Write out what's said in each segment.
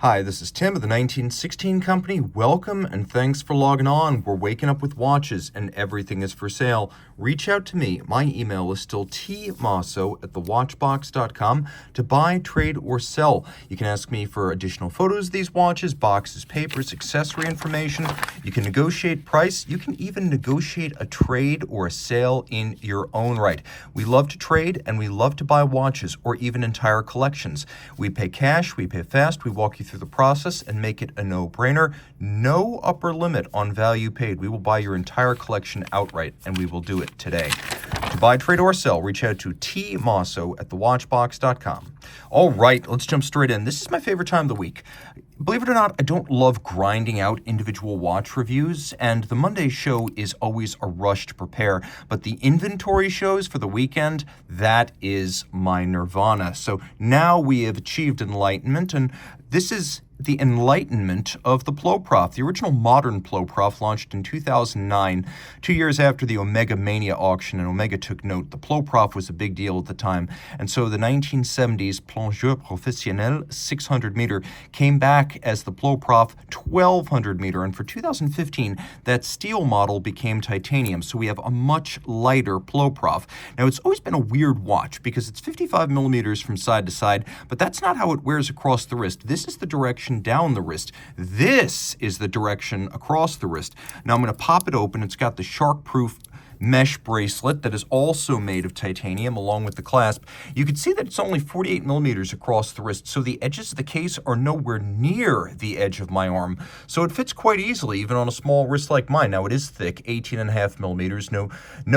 Hi, this is Tim of the 1916 Company. Welcome and thanks for logging on. We're waking up with watches and everything is for sale. Reach out to me. My email is still tmosso@thewatchbox.com to buy, trade, or sell. You can ask me for additional photos of these watches, boxes, papers, accessory information. You can negotiate price. You can even negotiate a trade or a sale in your own right. We love to trade and we love to buy watches or even entire collections. We pay cash, we pay fast, we walk you through the process and make it a no-brainer. No upper limit on value paid. We will buy your entire collection outright, and we will do it today. To buy, trade, or sell, reach out to tmosso@thewatchbox.com. All right, let's jump straight in. This is my favorite time of the week. Believe it or not, I don't love grinding out individual watch reviews, and the Monday show is always a rush to prepare, but the inventory shows for the weekend, that is my nirvana. So now we have achieved enlightenment, and this is the enlightenment of the PloProf. The original modern PloProf launched in 2009, 2 years after the Omega Mania auction, and Omega took note. The PloProf was a big deal at the time, and so the 1970s Plongeur Professionnel 600 meter came back as the PloProf 1200 meter, and for 2015, that steel model became titanium, so we have a much lighter PloProf. Now, it's always been a weird watch because it's 55 millimeters from side to side, but that's not how it wears across the wrist. This is the direction down the wrist. This is the direction across the wrist. Now I'm going to pop it open. It's got the shark-proof mesh bracelet that is also made of titanium along with the clasp. You can see that it's only 48 millimeters across the wrist, so the edges of the case are nowhere near the edge of my arm. So it fits quite easily, even on a small wrist like mine. Now it is thick, 18.5 millimeters. No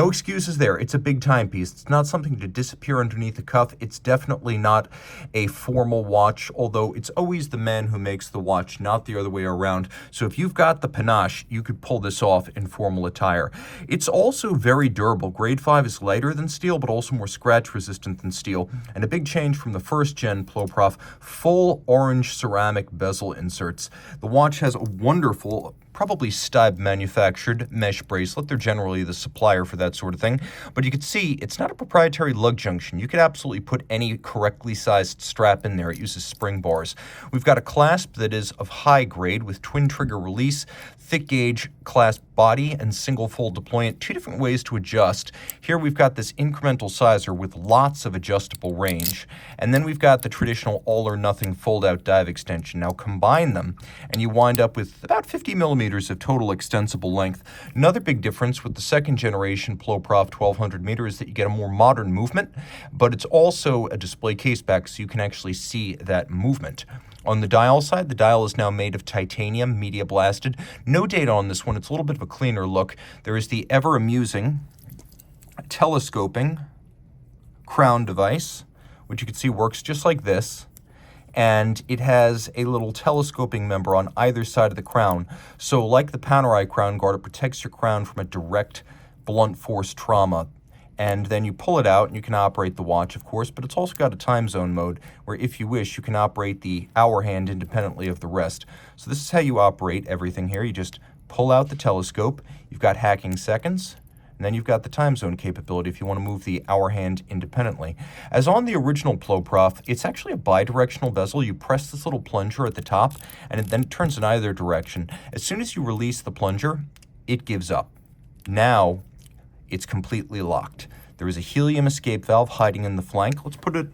excuses there. It's a big timepiece. It's not something to disappear underneath the cuff. It's definitely not a formal watch, although it's always the man who makes the watch, not the other way around. So if you've got the panache, you could pull this off in formal attire. It's also very durable. Grade 5 is lighter than steel, but also more scratch resistant than steel. And a big change from the first gen PloProf, full orange ceramic bezel inserts. The watch has a wonderful, probably Stibe manufactured mesh bracelet. They're generally the supplier for that sort of thing. But you can see it's not a proprietary lug junction. You could absolutely put any correctly sized strap in there. It uses spring bars. We've got a clasp that is of high grade with twin trigger release, thick gauge clasp body, and single fold deployment. Two different ways to adjust. Here we've got this incremental sizer with lots of adjustable range. And then we've got the traditional all or nothing fold out dive extension. Now combine them and you wind up with about 50 millimeters of total extensible length. Another big difference with the second generation PloProf 1200 meter is that you get a more modern movement, but it's also a display case back so you can actually see that movement. On the dial side, the dial is now made of titanium, media blasted. No data on this one. It's a little bit of a cleaner look. There is the ever amusing telescoping crown device, which you can see works just like this. And it has a little telescoping member on either side of the crown. So like the Panerai crown guard, it protects your crown from a direct blunt force trauma. And then you pull it out and you can operate the watch, of course, but it's also got a time zone mode where if you wish, you can operate the hour hand independently of the rest. So this is how you operate everything here. You just pull out the telescope, you've got hacking seconds, and then you've got the time zone capability if you want to move the hour hand independently. As on the original PloProf, it's actually a bidirectional bezel. You press this little plunger at the top, and then it turns in either direction. As soon as you release the plunger, it gives up. Now, it's completely locked. There is a helium escape valve hiding in the flank. Let's put it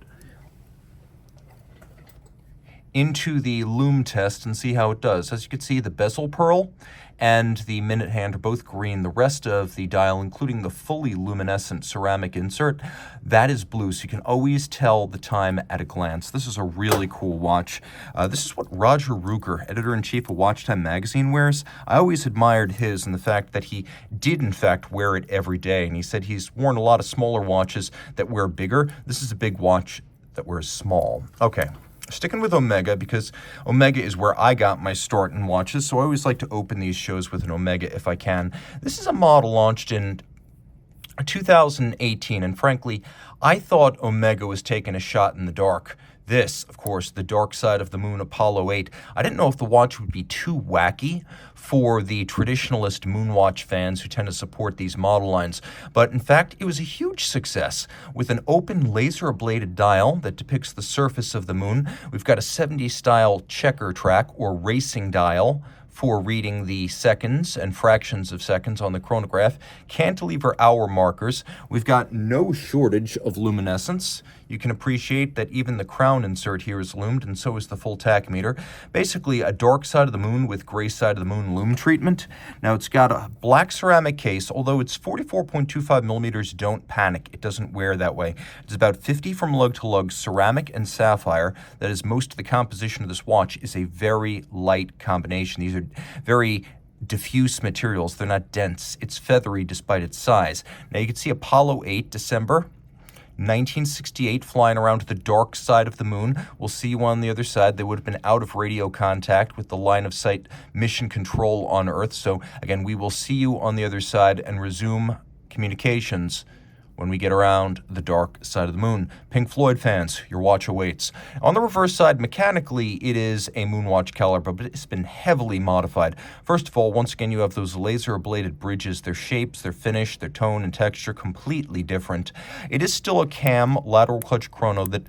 into the lume test and see how it does. As you can see, the bezel pearl and the minute hand are both green. The rest of the dial, including the fully luminescent ceramic insert, that is blue, so you can always tell the time at a glance. This is a really cool watch. This is what Roger Ruger, editor-in-chief of Watch Time magazine, wears. I always admired his and the fact that he did, in fact, wear it every day, and he said he's worn a lot of smaller watches that wear bigger. This is a big watch that wears small. Okay. Sticking with Omega, because Omega is where I got my start in watches, so I always like to open these shows with an Omega if I can. This is a model launched in 2018, and frankly, I thought Omega was taking a shot in the dark. This, of course, the dark side of the moon Apollo 8. I didn't know if the watch would be too wacky for the traditionalist Moonwatch fans who tend to support these model lines, but in fact, it was a huge success. With an open laser-ablated dial that depicts the surface of the moon, we've got a 70s-style checker track or racing dial for reading the seconds and fractions of seconds on the chronograph, cantilever hour markers. We've got no shortage of luminescence. You can appreciate that even the crown insert here is loomed, and so is the full tachymeter. Basically, a dark side of the moon with gray side of the moon lume treatment. Now, it's got a black ceramic case, although it's 44.25 millimeters. Don't panic, it doesn't wear that way. It's about 50 from lug to lug, ceramic and sapphire. That is, most of the composition of this watch is a very light combination. These are very diffuse materials. They're not dense. It's feathery despite its size. Now, you can see Apollo 8, December 1968, flying around to the dark side of the moon. We'll see you on the other side. They would have been out of radio contact with the line of sight mission control on Earth. So again, we will see you on the other side and resume communications when we get around the dark side of the moon. Pink Floyd fans, your watch awaits. On the reverse side, mechanically, it is a Moonwatch caliber, but it's been heavily modified. First of all, once again, you have those laser-ablated bridges. Their shapes, their finish, their tone and texture, completely different. It is still a cam lateral clutch chrono that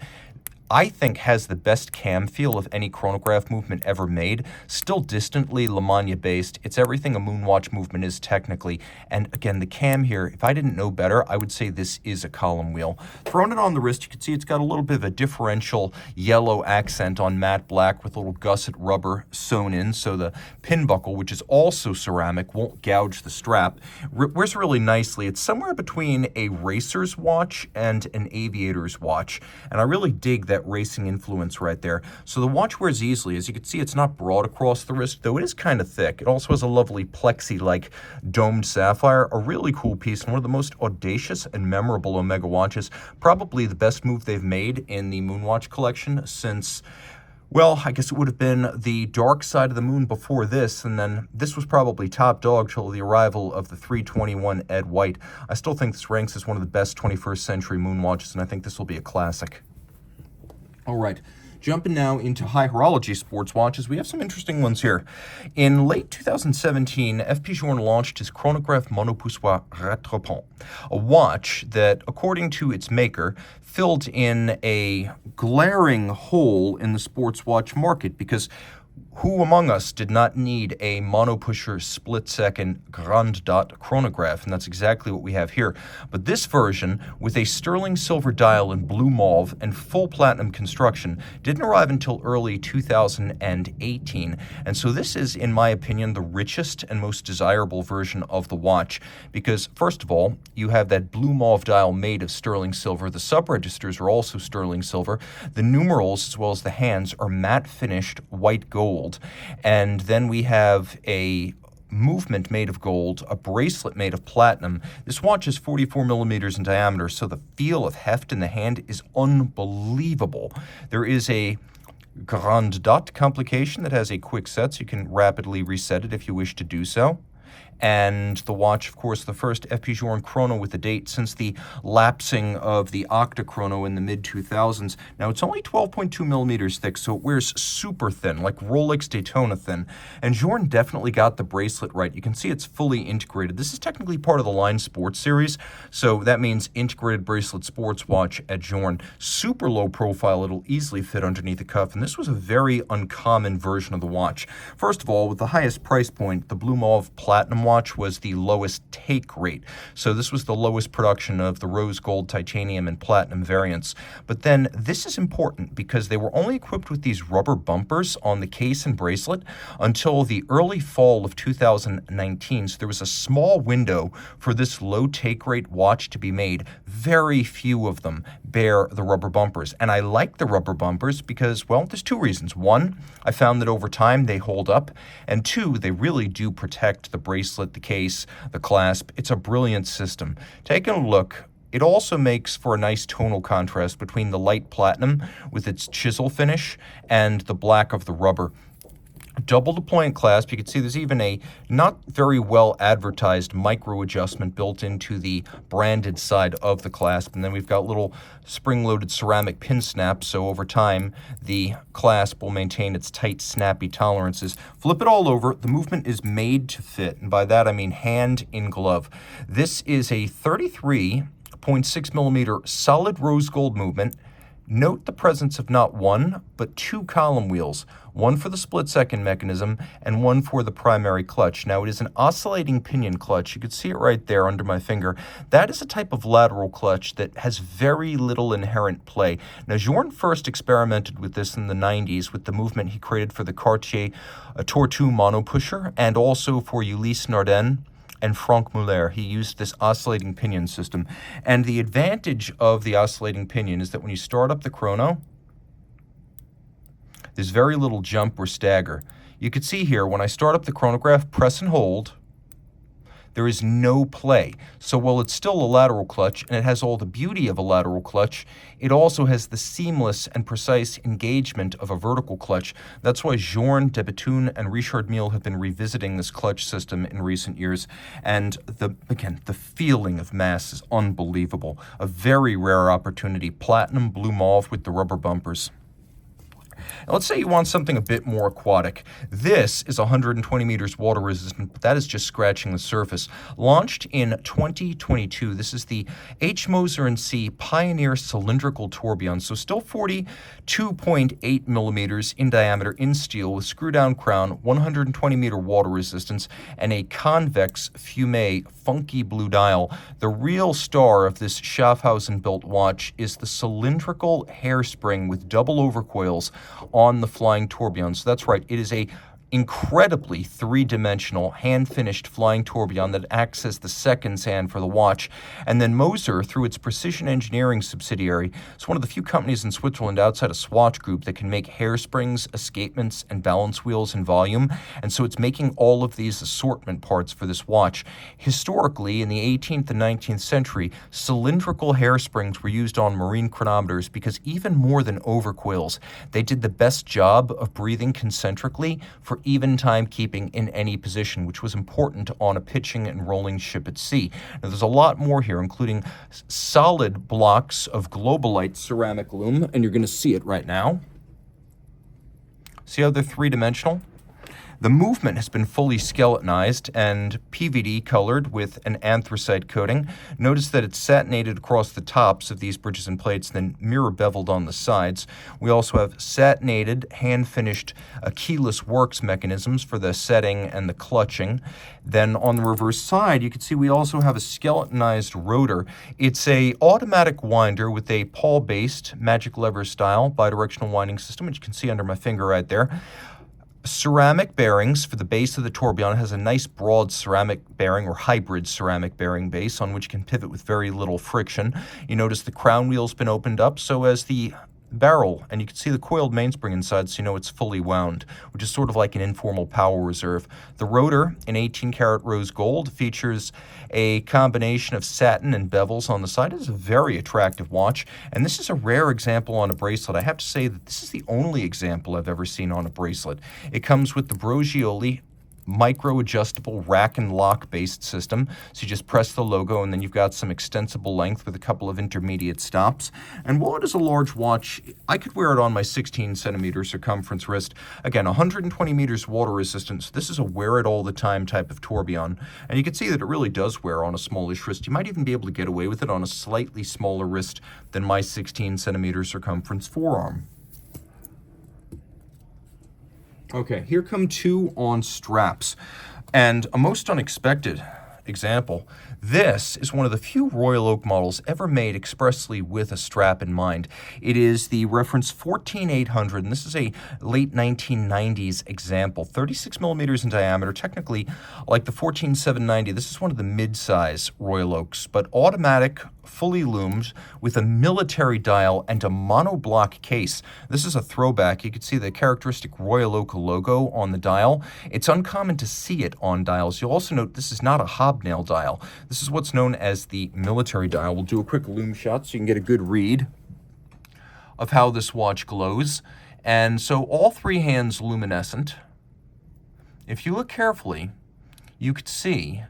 I think has the best cam feel of any chronograph movement ever made. Still distantly LeMania based. It's everything a Moonwatch movement is technically. And again, the cam here, if I didn't know better, I would say this is a column wheel. Throwing it on the wrist, you can see it's got a little bit of a differential yellow accent on matte black with a little gusset rubber sewn in, so the pin buckle, which is also ceramic, won't gouge the strap. Wears really nicely. It's somewhere between a racer's watch and an aviator's watch, and I really dig that racing influence right there. So the watch wears easily. As you can see, it's not broad across the wrist, though it is kind of thick. It also has a lovely plexi-like domed sapphire, a really cool piece, and one of the most audacious and memorable Omega watches. Probably the best move they've made in the Moonwatch collection since, well, I guess it would have been the dark side of the moon before this, and then this was probably top dog till the arrival of the 321 Ed White. I still think this ranks as one of the best 21st century moon watches, and I think this will be a classic. All right, jumping now into high horology sports watches, we have some interesting ones here. In late 2017, FP Journe launched his Chronographe Monopoussoir Rattrapante, a watch that, according to its maker, filled in a glaring hole in the sports watch market, because who among us did not need a Monopussoir split-second Grand Dot chronograph? And that's exactly what we have here. But this version, with a sterling silver dial in blue mauve and full platinum construction, didn't arrive until early 2018. And so this is, in my opinion, the richest and most desirable version of the watch. Because, first of all, you have that blue mauve dial made of sterling silver. The sub-registers are also sterling silver. The numerals, as well as the hands, are matte-finished white gold. And then we have a movement made of gold, a bracelet made of platinum. This watch is 44 millimeters in diameter, so the feel of heft in the hand is unbelievable. There is a Grand Dot complication that has a quick set, so you can rapidly reset it if you wish to do so. And the watch, of course, the first FP Journe chrono with a date since the lapsing of the Octachrono in the mid-2000s. Now, it's only 12.2 millimeters thick, so it wears super thin, like Rolex Daytona thin. And Journe definitely got the bracelet right. You can see it's fully integrated. This is technically part of the Linesport series, so that means integrated bracelet sports watch at Journe. Super low profile, it'll easily fit underneath the cuff, and this was a very uncommon version of the watch. First of all, with the highest price point, the blue mauve platinum watch was the lowest take rate. So this was the lowest production of the rose gold, titanium, and platinum variants. But then this is important because they were only equipped with these rubber bumpers on the case and bracelet until the early fall of 2019. So there was a small window for this low take rate watch to be made. Very few of them bear the rubber bumpers. And I like the rubber bumpers because, well, there's two reasons. One, I found that over time they hold up. And two, they really do protect the bracelet, the case, the clasp. It's a brilliant system. Taking a look, it also makes for a nice tonal contrast between the light platinum with its chisel finish and the black of the rubber. double deployment clasp. You can see there's even a not very well advertised micro adjustment built into the branded side of the clasp. And then we've got little spring-loaded ceramic pin snaps, so over time the clasp will maintain its tight, snappy tolerances. Flip it all over. The movement is made to fit, and by that I mean hand in glove. This is a 33.6 millimeter solid rose gold movement. Note the presence of not one, but two column wheels, one for the split-second mechanism and one for the primary clutch. Now, it is an oscillating pinion clutch. You can see it right there under my finger. That is a type of lateral clutch that has very little inherent play. Now, Journe first experimented with this in the 90s with the movement he created for the Cartier Tortue Monopoussoir and also for Ulysse Nardin and Franck Muller. He used this oscillating pinion system. And the advantage of the oscillating pinion is that when you start up the chrono, there's very little jump or stagger. You can see here, when I start up the chronograph, press and hold, there is no play. So while it's still a lateral clutch, and it has all the beauty of a lateral clutch, it also has the seamless and precise engagement of a vertical clutch. That's why Journe, de Bethune, and Richard Mille have been revisiting this clutch system in recent years. And again, the feeling of mass is unbelievable. A very rare opportunity. Platinum blue mauve with the rubber bumpers. Now, let's say you want something a bit more aquatic. This is 120 meters water resistant, but that is just scratching the surface. Launched in 2022, this is the Moser C Pioneer Cylindrical Tourbillon, so still 42.8 millimeters in diameter in steel with screw-down crown, 120 meter water resistance, and a convex fumé funky blue dial. The real star of this Schaffhausen-built watch is the cylindrical hairspring with double overcoils on the flying tourbillon. So that's right, it is a incredibly three-dimensional, hand-finished flying tourbillon that acts as the seconds hand for the watch. And then Moser, through its precision engineering subsidiary, is one of the few companies in Switzerland outside of Swatch Group that can make hairsprings, escapements, and balance wheels in volume. And so it's making all of these assortment parts for this watch. Historically, in the 18th and 19th century, cylindrical hairsprings were used on marine chronometers because even more than overcoils, they did the best job of breathing concentrically for even timekeeping in any position, which was important on a pitching and rolling ship at sea. Now, there's a lot more here, including solid blocks of Globalite ceramic loom, and you're going to see it right now. See how they're three-dimensional? The movement has been fully skeletonized and PVD colored with an anthracite coating. Notice that it's satinated across the tops of these bridges and plates, then mirror beveled on the sides. We also have satinated, hand-finished keyless works mechanisms for the setting and the clutching. Then on the reverse side, you can see we also have a skeletonized rotor. It's a automatic winder with a pawl-based magic lever style bidirectional winding system, which you can see under my finger right there. Ceramic bearings for the base of the tourbillon. It has a nice broad ceramic bearing or hybrid ceramic bearing base on which can pivot with very little friction. You notice the crown wheel's been opened up, so as the barrel, and you can see the coiled mainspring inside, so you know it's fully wound, which is sort of like an informal power reserve. The rotor in 18-karat rose gold features a combination of satin and bevels on the side. It is a very attractive watch, and this is a rare example on a bracelet. I have to say that this is the only example I've ever seen on a bracelet. It comes with the Brogioli micro-adjustable rack and lock based system. So you just press the logo and then you've got some extensible length with a couple of intermediate stops. And while it is a large watch, I could wear it on my 16 centimeter circumference wrist. Again, 120 meters water resistance. This is a wear it all the time type of tourbillon. And you can see that it really does wear on a smallish wrist. You might even be able to get away with it on a slightly smaller wrist than my 16 centimeter circumference forearm. Okay, here come two on straps, and a most unexpected example. This is one of the few Royal Oak models ever made expressly with a strap in mind. It is the reference 14800, and this is a late 1990s example. 36 millimeters in diameter, technically like the 14790. This is one of the mid-size Royal Oaks, but automatic, fully loomed, with a military dial and a monoblock case. This is a throwback. You can see the characteristic Royal Oak logo on the dial. It's uncommon to see it on dials. You'll also note this is not a hobnail dial. This is what's known as the military dial. We'll do a quick loom shot so you can get a good read of how this watch glows. And so all three hands luminescent. if you look carefully, you could see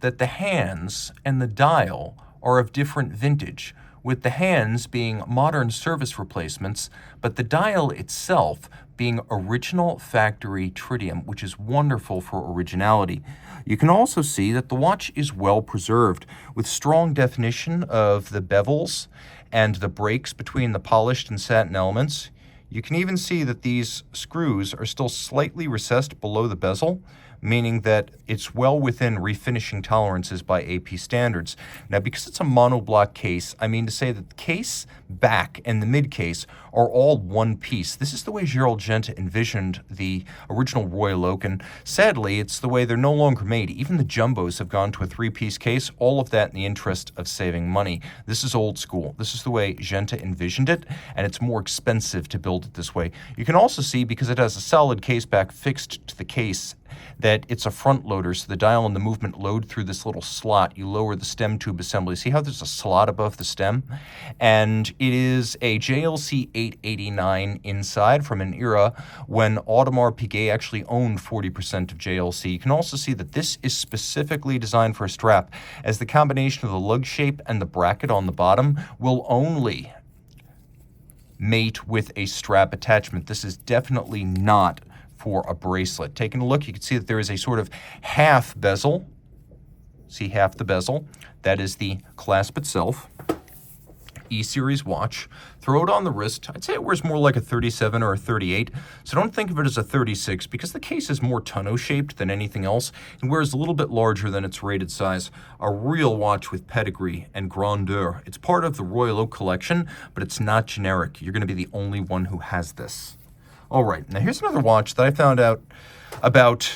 that the hands and the dial are of different vintage, with the hands being modern service replacements, but the dial itself being original factory tritium, which is wonderful for originality. You can also see that the watch is well preserved, with strong definition of the bevels and the breaks between the polished and satin elements. You can even see that these screws are still slightly recessed below the bezel, meaning that it's well within refinishing tolerances by AP standards. Now, because it's a monoblock case, I mean to say that the case, back, and the mid case are all one piece. This is the way Gerald Gente envisioned the original Royal Oak, and sadly, it's the way they're no longer made. Even the jumbos have gone to a three-piece case, all of that in the interest of saving money. This is old school. This is the way Gente envisioned it, and it's more expensive to build it this way. You can also see, because it has a solid case back fixed to the case, that it's a front loader, so the dial and the movement load through this little slot. You lower the stem tube assembly. See how there's a slot above the stem? And it is a JLC 889 inside from an era when Audemars Piguet actually owned 40% of JLC. You can also see that this is specifically designed for a strap, as the combination of the lug shape and the bracket on the bottom will only mate with a strap attachment. This is definitely not for a bracelet. Taking a look, you can see that there is a sort of half bezel. See half the bezel. That is the clasp itself. E-series watch. Throw it on the wrist. I'd say it wears more like a 37 or a 38, so don't think of it as a 36 because the case is more tonneau-shaped than anything else and wears a little bit larger than its rated size. A real watch with pedigree and grandeur. It's part of the Royal Oak collection, but it's not generic. You're going to be the only one who has this. All right, now here's another watch that I found out about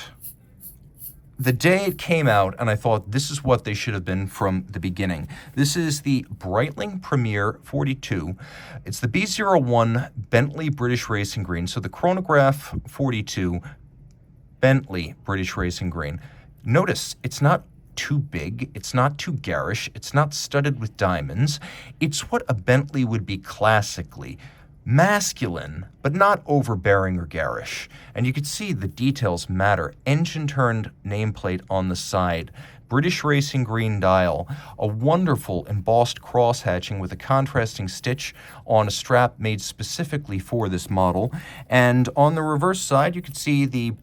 the day it came out, and I thought this is what they should have been from the beginning. This is the Breitling Premiere 42. It's the B01 Bentley British Racing Green. So the Chronograph 42 Bentley British Racing Green. Notice it's not too big, it's not too garish, it's not studded with diamonds. It's what a Bentley would be classically. Masculine, but not overbearing or garish. And you can see the details matter. Engine-turned nameplate on the side, British Racing Green dial, a wonderful embossed cross-hatching with a contrasting stitch on a strap made specifically for this model. And on the reverse side, you can see the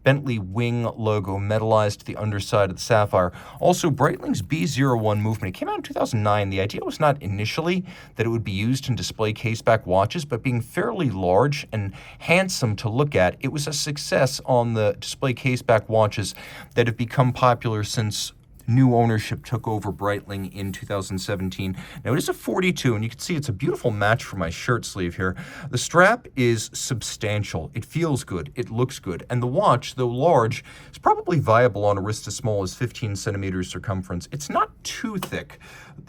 Bentley wing logo metallized to the underside of the sapphire. Also, Breitling's B01 movement. It came out in 2009. The idea was not initially that it would be used in display caseback watches, but being fairly large and handsome to look at, it was a success on the display caseback watches that have become popular since new ownership took over Breitling in 2017. Now, it is a 42, and you can see it's a beautiful match for my shirt sleeve here. The strap is substantial. It feels good. It looks good. And the watch, though large, is probably viable on a wrist as small as 15 centimeters circumference. It's not too thick.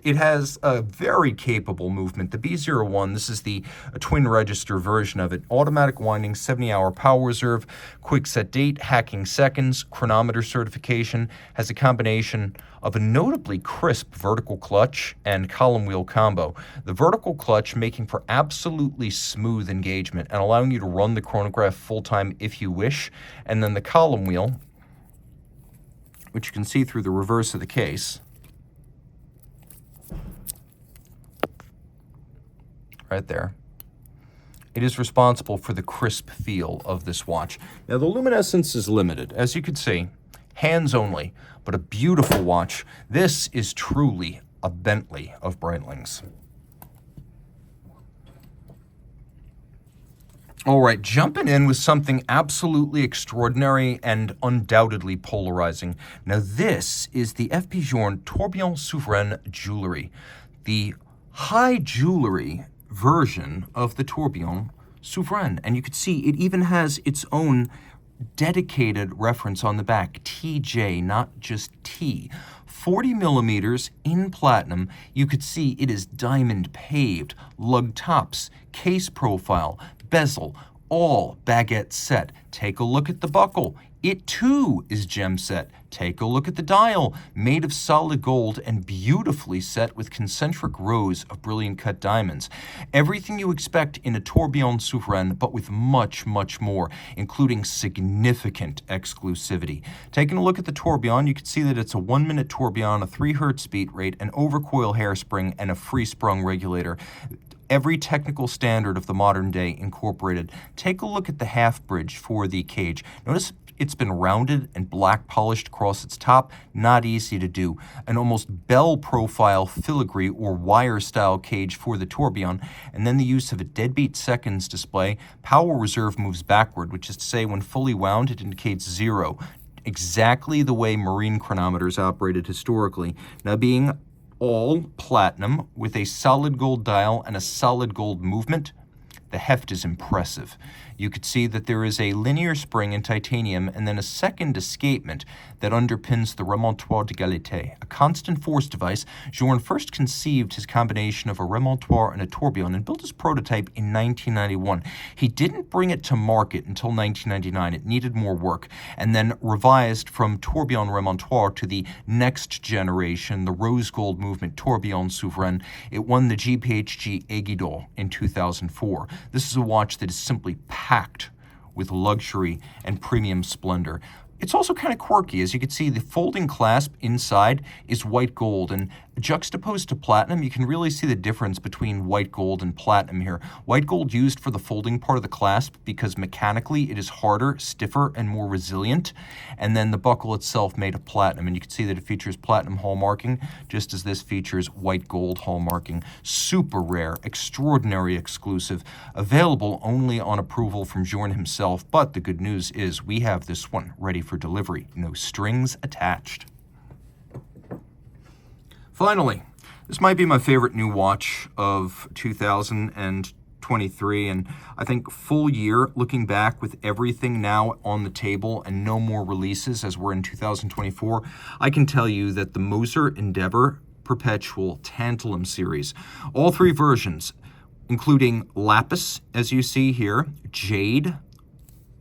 It has a very capable movement. The B01, this is the twin register version of it. Automatic winding, 70-hour power reserve, quick set date, hacking seconds, chronometer certification, has a combination of a notably crisp vertical clutch and column wheel combo. The vertical clutch making for absolutely smooth engagement and allowing you to run the chronograph full-time if you wish, and then the column wheel, which you can see through the reverse of the case, right there. It is responsible for the crisp feel of this watch. Now, the luminescence is limited, as you can see, hands only, but a beautiful watch. This is truly a Bentley of Breitling's. All right, jumping in with something absolutely extraordinary and undoubtedly polarizing. Now, this is the FPJ Tourbillon Souverain jewelry, the high jewelry version of the Tourbillon Souverain. And you can see it even has its own dedicated reference on the back, TJ, not just T. 40 millimeters in platinum. You could see it is diamond paved, lug tops, case profile, bezel, all baguette set. Take a look at the buckle. It too is gem set. Take a look at the dial, made of solid gold and beautifully set with concentric rows of brilliant cut diamonds. Everything you expect in a tourbillon souverain, but with much, much more, including significant exclusivity. Taking a look at the tourbillon, you can see that it's a 1-minute tourbillon, a 3 Hz beat rate, an overcoil hairspring, and a free sprung regulator. Every technical standard of the modern day incorporated. Take a look at the half bridge for the cage. Notice it's been rounded and black polished across its top. Not easy to do. An almost bell profile filigree or wire style cage for the tourbillon, and then the use of a deadbeat seconds display. Power reserve moves backward, which is to say when fully wound it indicates 0. Exactly the way marine chronometers operated historically. Now being all platinum with a solid gold dial and a solid gold movement, the heft is impressive. You could see that there is a linear spring in titanium and then a second escapement that underpins the remontoir d'égalité, a constant force device. Journe first conceived his combination of a remontoir and a tourbillon and built his prototype in 1991. He didn't bring it to market until 1999. It needed more work, and then revised from tourbillon remontoir to the next generation, the rose gold movement tourbillon souverain. It won the GPHG Aiguille d'Or in 2004. This is a watch that is simply packed with luxury and premium splendor. It's also kind of quirky. As you can see, the folding clasp inside is white gold, and juxtaposed to platinum, you can really see the difference between white gold and platinum here. White gold used for the folding part of the clasp because mechanically it is harder, stiffer, and more resilient, and then the buckle itself made of platinum, and you can see that it features platinum hallmarking, just as this features white gold hallmarking. Super rare, extraordinary exclusive, available only on approval from Journe himself, but the good news is we have this one ready for delivery. No strings attached. Finally, this might be my favorite new watch of 2023, and I think full year, looking back with everything now on the table and no more releases as we're in 2024, I can tell you that the Moser Endeavour Perpetual Tantalum series, all 3 versions, including lapis, as you see here, jade,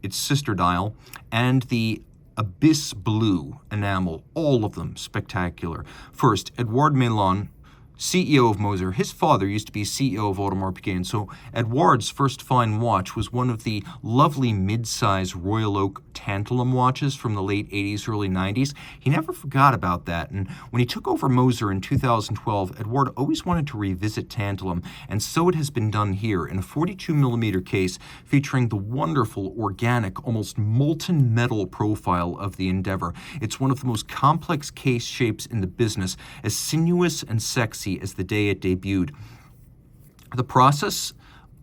its sister dial, and the abyss blue enamel, all of them spectacular. First, Edouard Mélon, CEO of Moser. His father used to be CEO of Audemars Piguet, and so Edouard's first fine watch was one of the lovely mid-size Royal Oak Tantalum watches from the late 80s, early 90s. He never forgot about that, and when he took over Moser in 2012, Edouard always wanted to revisit Tantalum, and so it has been done here in a 42mm case featuring the wonderful, organic, almost molten metal profile of the Endeavour. It's one of the most complex case shapes in the business, as sinuous and sexy as the day it debuted. The process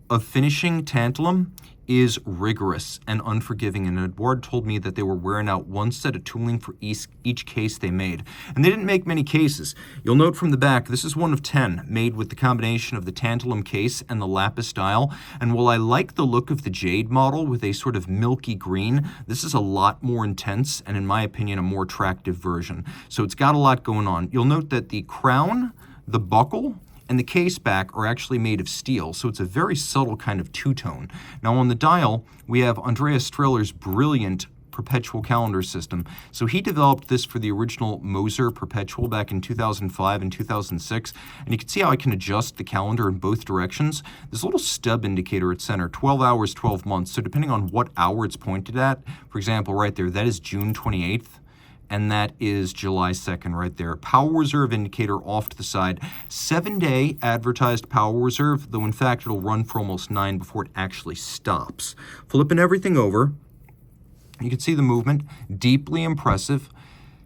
of finishing tantalum is rigorous and unforgiving, and Edouard told me that they were wearing out one set of tooling for each case they made. And they didn't make many cases. You'll note from the back, this is one of 10 made with the combination of the tantalum case and the lapis dial. And while I like the look of the jade model with a sort of milky green, this is a lot more intense and, in my opinion, a more attractive version. So it's got a lot going on. You'll note that the crown, the buckle, and the case back are actually made of steel, so it's a very subtle kind of two-tone. Now on the dial, we have Andreas Strehler's brilliant Perpetual calendar system. So he developed this for the original Moser Perpetual back in 2005 and 2006, and you can see how I can adjust the calendar in both directions. This little stub indicator at center, 12 hours, 12 months, so depending on what hour it's pointed at, for example, right there, that is June 28th. And that is July 2nd right there. Power reserve indicator off to the side. 7-day advertised power reserve, though in fact it'll run for almost 9 before it actually stops. Flipping everything over, you can see the movement, deeply impressive.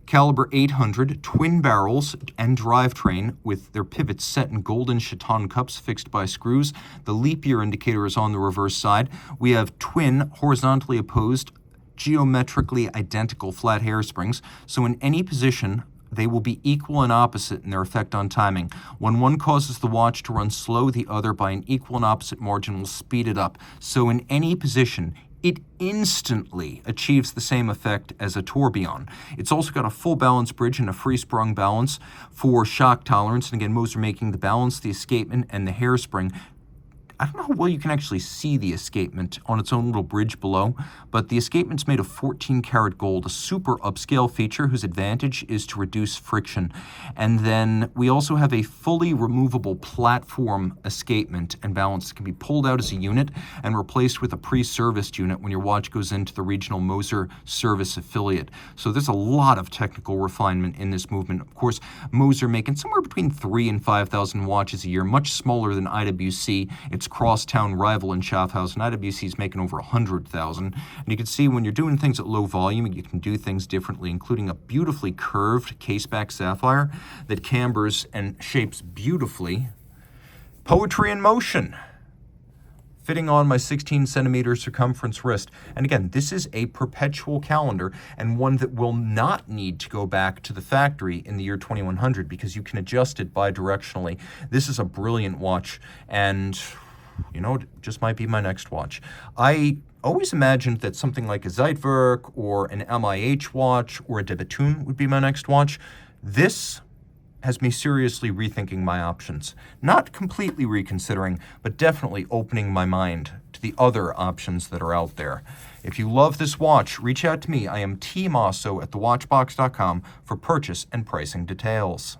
Caliber 800, twin barrels and drivetrain with their pivots set in golden chaton cups fixed by screws. The leap year indicator is on the reverse side. We have twin horizontally opposed geometrically identical flat hairsprings, so in any position they will be equal and opposite in their effect on timing. When one causes the watch to run slow, the other by an equal and opposite margin will speed it up. So in any position, it instantly achieves the same effect as a tourbillon. It's also got a full balance bridge and a free sprung balance for shock tolerance, and again, Moser making the balance, the escapement, and the hairspring I don't know how well you can actually see the escapement on its own little bridge below, but the escapement's made of 14 karat gold, a super upscale feature whose advantage is to reduce friction. And then we also have a fully removable platform escapement and balance that can be pulled out as a unit and replaced with a pre-serviced unit when your watch goes into the regional Moser service affiliate. So there's a lot of technical refinement in this movement. Of course, Moser making somewhere between 3,000 and 5,000 watches a year, much smaller than IWC. Its crosstown rival in Schaffhausen. IWC is making over 100,000. And you can see when you're doing things at low volume, you can do things differently, including a beautifully curved caseback sapphire that cambers and shapes beautifully. Poetry in motion, fitting on my 16 centimeter circumference wrist. And again, this is a perpetual calendar and one that will not need to go back to the factory in the year 2100 because you can adjust it bidirectionally. This is a brilliant watch, and you know, it just might be my next watch. I always imagined that something like a Zeitwerk or an MIH watch or a de Bethune would be my next watch. This has me seriously rethinking my options. Not completely reconsidering, but definitely opening my mind to the other options that are out there. If you love this watch, reach out to me. I am tmosso at thewatchbox.com for purchase and pricing details.